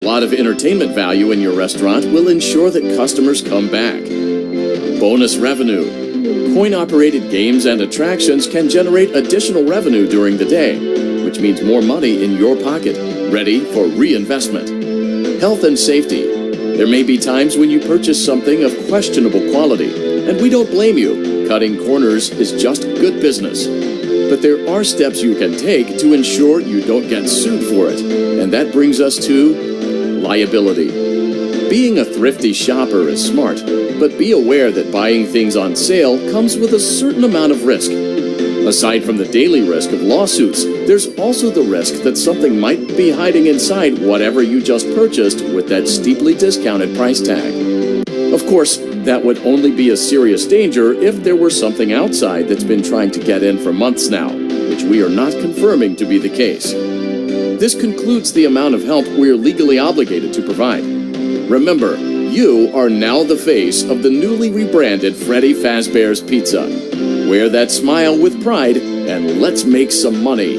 A lot of entertainment value in your restaurant will ensure that customers come back. Bonus revenue. Coin-operated games and attractions can generate additional revenue during the day, which means more money in your pocket, ready for reinvestment. Health and safety. There may be times when you purchase something of questionable quality, and we don't blame you. Cutting corners is just good business. But there are steps you can take to ensure you don't get sued for it, and that brings us to liability. Being a thrifty shopper is smart, but be aware that buying things on sale comes with a certain amount of risk. Aside from the daily risk of lawsuits, there's also the risk that something might be hiding inside whatever you just purchased with that steeply discounted price tag. Of course, that would only be a serious danger if there were something outside that's been trying to get in for months now, which we are not confirming to be the case. This concludes the amount of help we are legally obligated to provide. Remember, you are now the face of the newly rebranded Freddy Fazbears Pizza. Wear that smile with pride, and let's make some money.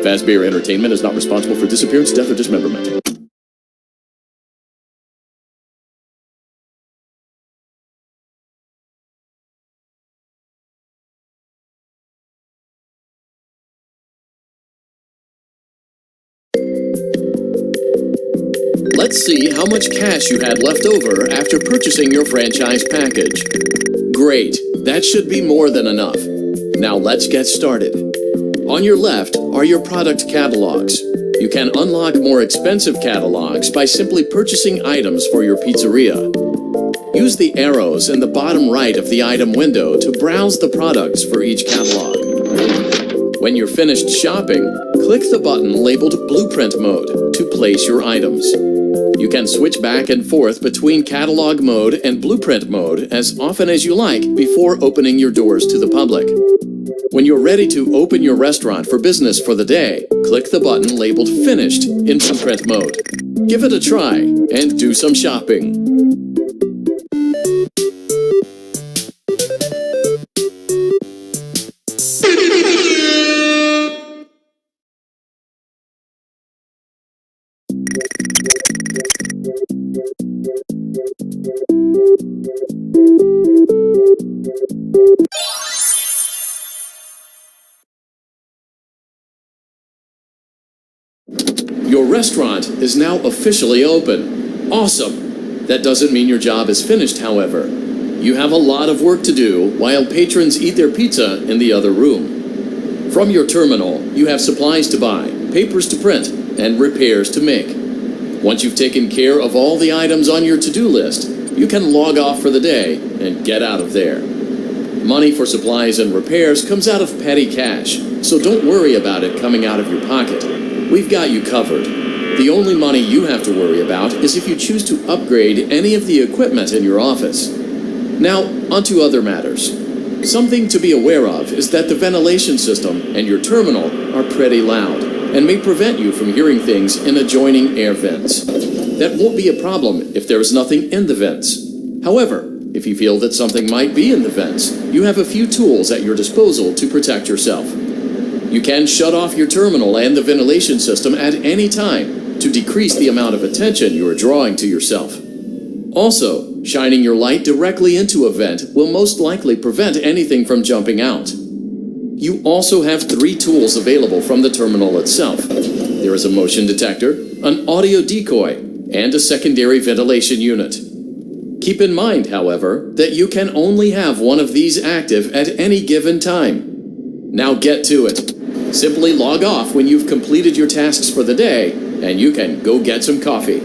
Fazbear Entertainment is not responsible for disappearance, death, or dismemberment. Let's see how much cash you had left over after purchasing your franchise package. Great, that should be more than enough. Now let's get started. On your left are your product catalogs. You can unlock more expensive catalogs by simply purchasing items for your pizzeria. Use the arrows in the bottom right of the item window to browse the products for each catalog. When you're finished shopping, click the button labeled Blueprint Mode to place your items. You can switch back and forth between Catalog Mode and Blueprint Mode as often as you like before opening your doors to the public. When you're ready to open your restaurant for business for the day, click the button labeled Finished in Blueprint Mode. Give it a try and do some shopping. Your restaurant is now officially open. Awesome! That doesn't mean your job is finished, however. You have a lot of work to do while patrons eat their pizza in the other room. From your terminal, you have supplies to buy, papers to print, and repairs to make. Once you've taken care of all the items on your to-do list, you can log off for the day and get out of there. Money for supplies and repairs comes out of petty cash, so don't worry about it coming out of your pocket. We've got you covered. The only money you have to worry about is if you choose to upgrade any of the equipment in your office. Now, onto other matters. Something to be aware of is that the ventilation system and your terminal are pretty loud and may prevent you from hearing things in adjoining air vents. That won't be a problem if there is nothing in the vents. However, if you feel that something might be in the vents, you have a few tools at your disposal to protect yourself. You can shut off your terminal and the ventilation system at any time to decrease the amount of attention you are drawing to yourself. Also, shining your light directly into a vent will most likely prevent anything from jumping out. You also have 3 tools available from the terminal itself. There is a motion detector, an audio decoy, and a secondary ventilation unit. Keep in mind, however, that you can only have one of these active at any given time. Now get to it. Simply log off when you've completed your tasks for the day, and you can go get some coffee.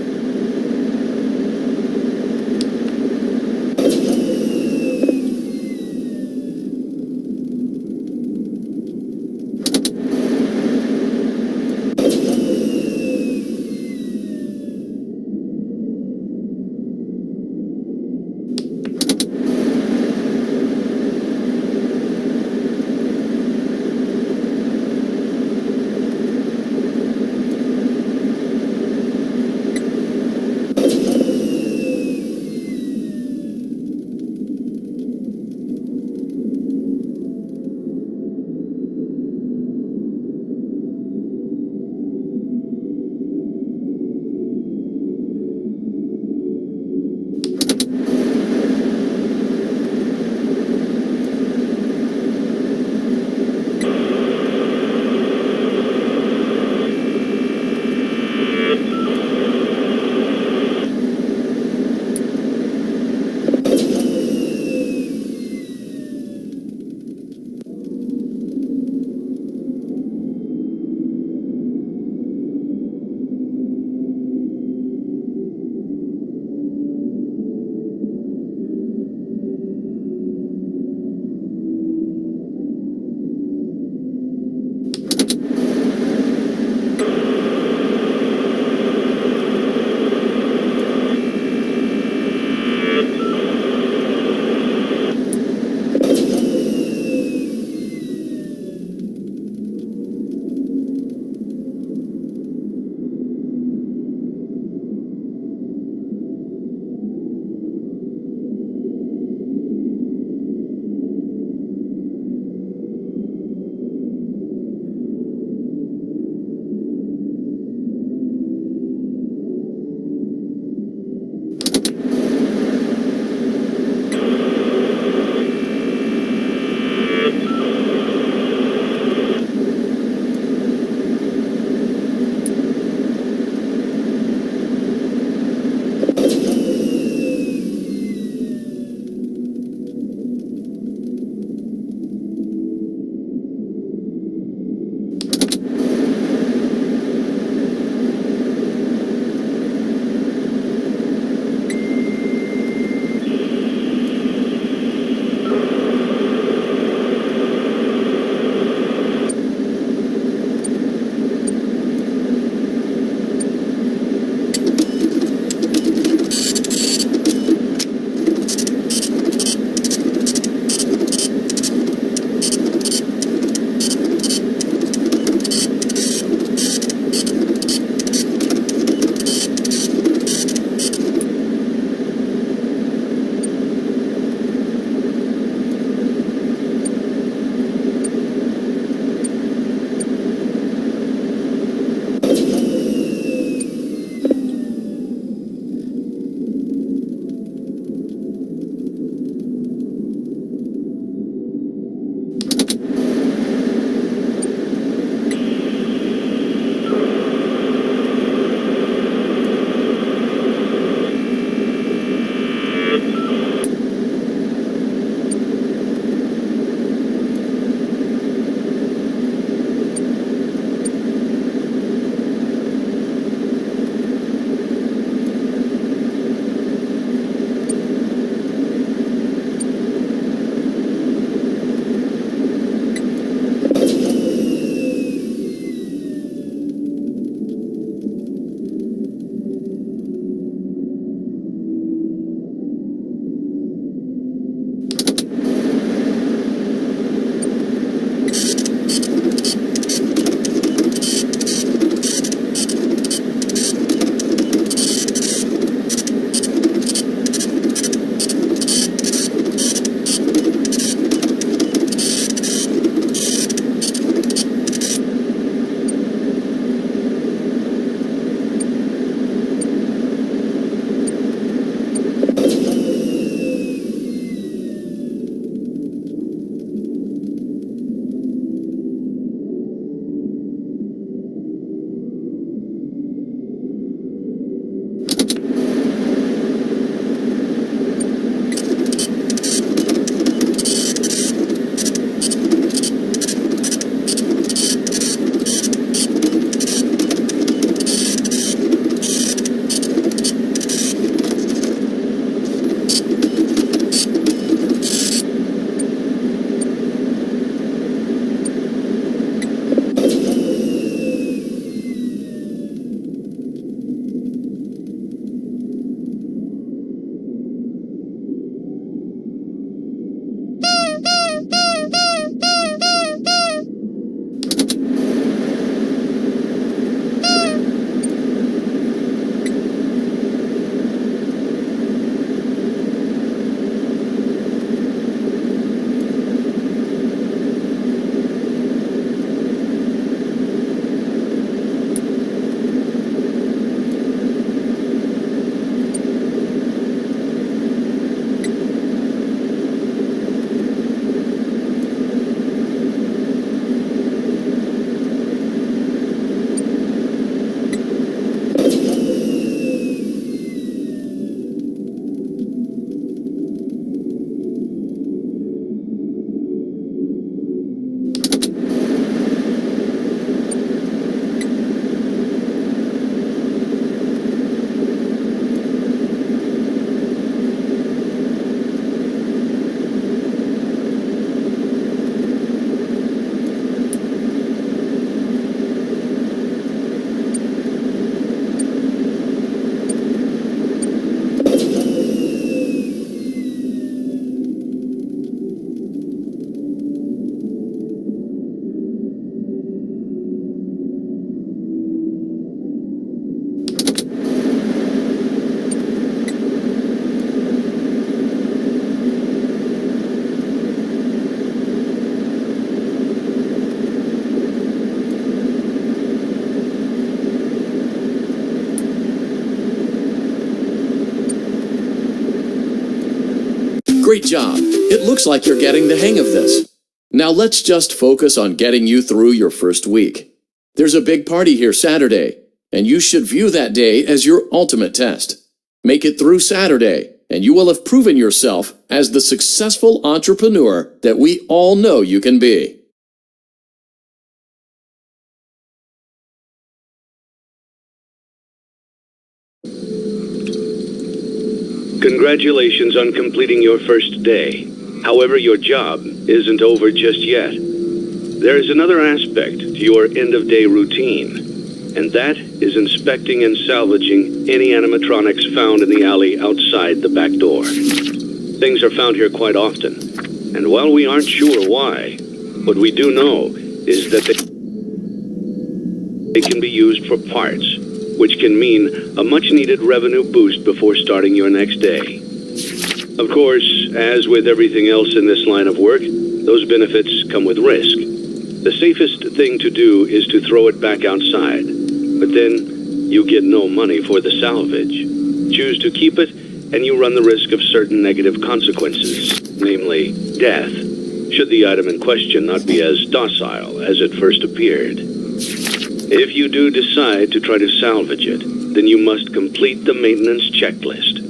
Great job. It looks like you're getting the hang of this. Now let's just focus on getting you through your first week. There's a big party here Saturday, and you should view that day as your ultimate test. Make it through Saturday, and you will have proven yourself as the successful entrepreneur that we all know you can be. Congratulations on completing your first day. However, your job isn't over just yet. There is another aspect to your end-of-day routine, and that is inspecting and salvaging any animatronics found in the alley outside the back door. Things are found here quite often, and while we aren't sure why, what we do know is that they can be used for parts, which can mean a much-needed revenue boost before starting your next day. Of course, as with everything else in this line of work, those benefits come with risk. The safest thing to do is to throw it back outside, but then you get no money for the salvage. Choose to keep it, and you run the risk of certain negative consequences, namely death, should the item in question not be as docile as it first appeared. If you do decide to try to salvage it, then you must complete the maintenance checklist.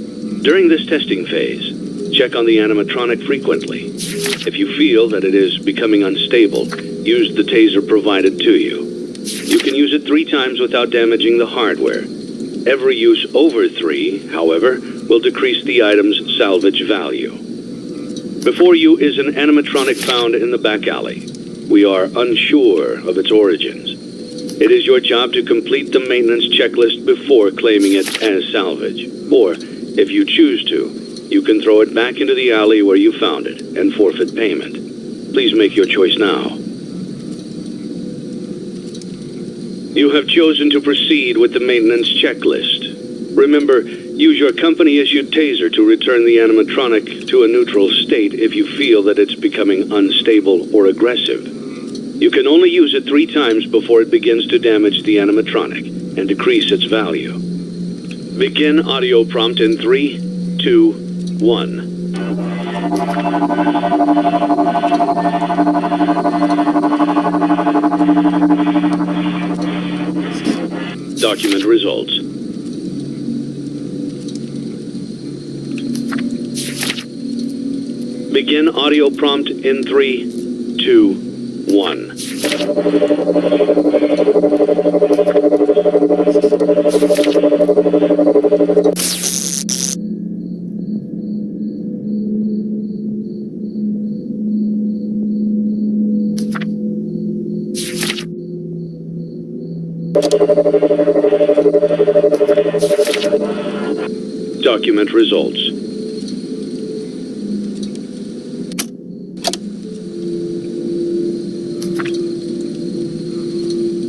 During this testing phase, check on the animatronic frequently. If you feel that it is becoming unstable, use the taser provided to you. You can use it 3 times without damaging the hardware. Every use over 3, however, will decrease the item's salvage value. Before you is an animatronic found in the back alley. We are unsure of its origins. It is your job to complete the maintenance checklist before claiming it as salvage. Or, if you choose to, you can throw it back into the alley where you found it and forfeit payment. Please make your choice now. You have chosen to proceed with the maintenance checklist. Remember, use your company-issued taser to return the animatronic to a neutral state if you feel that it's becoming unstable or aggressive. You can only use it 3 times before it begins to damage the animatronic and decrease its value. Begin audio prompt in 3, 2, 1. Document results. Begin audio prompt in 3, 2, 1. Document results.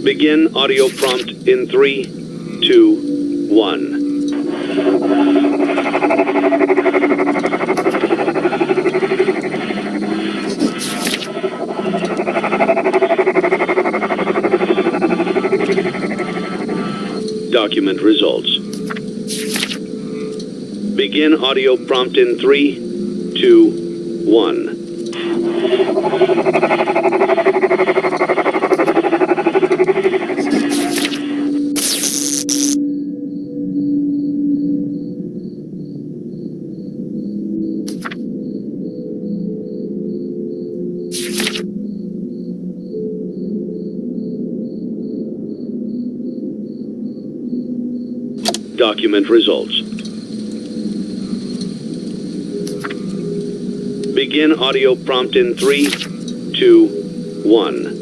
Begin audio prompt in 3, 2, 1. Document results. Begin audio prompt in 3, 2, 1. Document results. Begin audio prompt in 3, 2, 1.